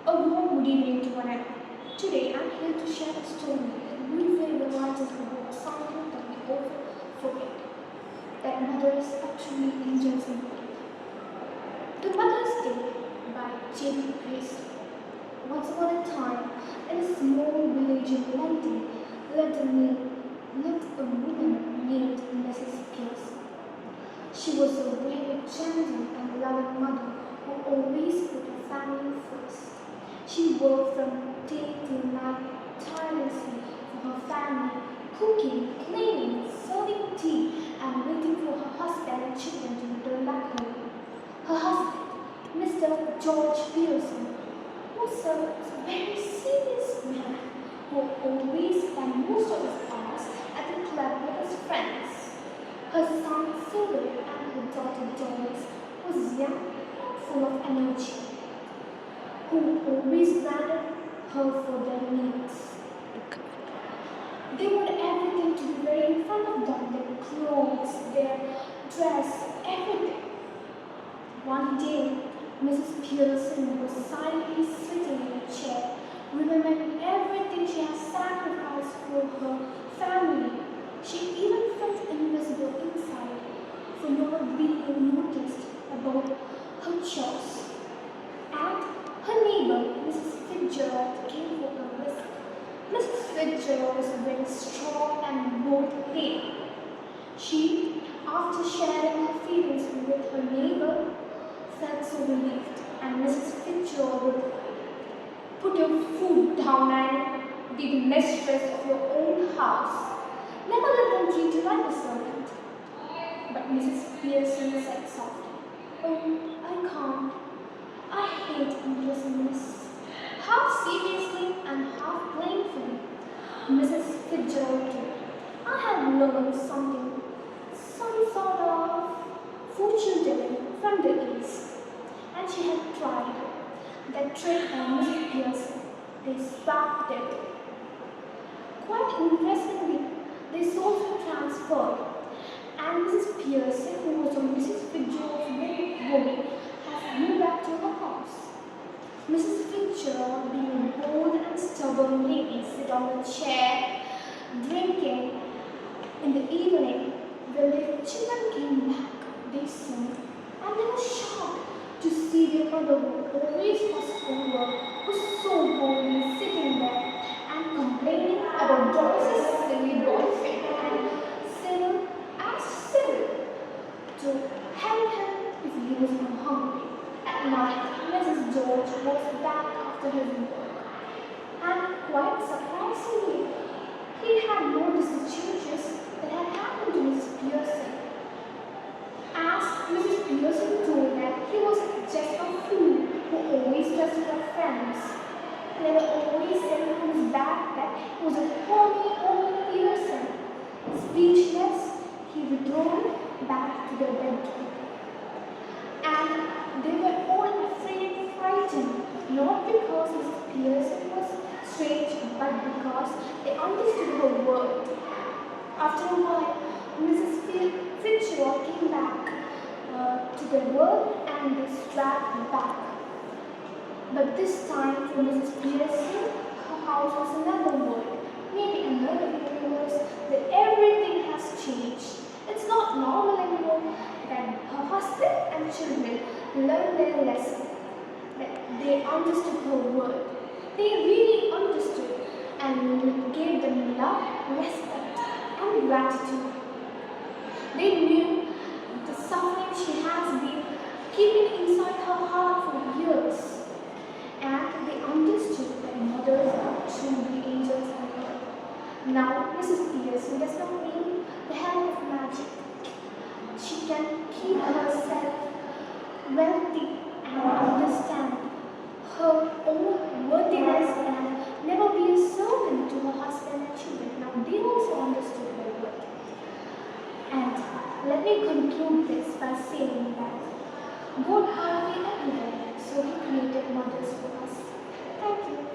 A warm good evening to one and all. Today I'm here to share a story that really reminds us about something that we often forget, that mothers are truly angels in the world. The Mother's Day by J.B. Priest. Once upon a time, in a small village in London, lived a woman named Mrs. Pearson. She was a very gentle and loving mother who always put her family first. She worked from day till night tirelessly for her family, cooking, cleaning, serving tea, and waiting for her husband and children to return back home. Her husband, Mr. George Pearson, was a very serious man who always spent most of his hours at the club with his friends. Her son Silver and her daughter Doris was young and full of energy, who always wanted her for their needs. They wanted everything to be very in front of them, their clothes, their dress, everything. One day, Mrs. Pearson was silently sitting in a chair, remembering everything she had sacrificed for her family. She even felt invisible inside for not being noticed about her chores. And her neighbor, Mrs. Fitzgerald, came for a visit. Mrs. Fitzgerald was very strong and bold-headed. She, after sharing her feelings with her neighbor, felt so relieved, and Mrs. Fitzgerald would put your food down and be the mistress of your own house. Never let them treat you like a servant. But Mrs. Pearson said softly, "Oh, I can't. I hate imprisonments." Half seriously and half playfully, Mrs. Fitzgerald told, "I have learned something, some sort of fortune telling from the East." And she had tried that trick on Mrs. Pearson. They swapped it. Quite interestingly, they sold her transfer, and Mrs. Pearson, who was on Mrs. Fitzgerald's very woman, has moved back to her house. Mrs. Fitzgerald, being a bold and stubborn lady, sit on the chair, drinking. In the evening, when their children came back, they saw, and they were shocked to see their mother, who always was over, was so boldly sitting there and complaining about Doris's silly boyfriend and Cyril asked Cyril to help him if he was hungry. At night, Mrs. George was back after his work, and quite surprisingly, he had noticed the changes that had happened to Mrs. Pearson. As Mrs. Pearson told that he was just a fool who always trusted her friends. They were always saying on his back that he was a horny Pearson. Speechless, he withdrew back to their bedroom. And they were all afraid and frightened, not because Mrs. Pearson was strange, but because they understood her word. After a while, Mrs. Fitzgerald came back to their work and they strapped back. But this time, for Mrs. Pearson, her house was another world, maybe another universe, that everything has changed. It's not normal anymore that her husband and children learned their lesson, that they understood her word. They really understood and gave them love, respect, and gratitude. They knew the suffering she has been keeping inside her heart for years. And they understood that mothers are truly angels on earth. Now, Mrs. Pearson does not need the help of magic. She can keep herself wealthy and understand her own worthiness and never be a servant to her husband and children. Now, they also understood her worth. And let me conclude this by saying that God are everywhere, so He created mothers for us. Thank you.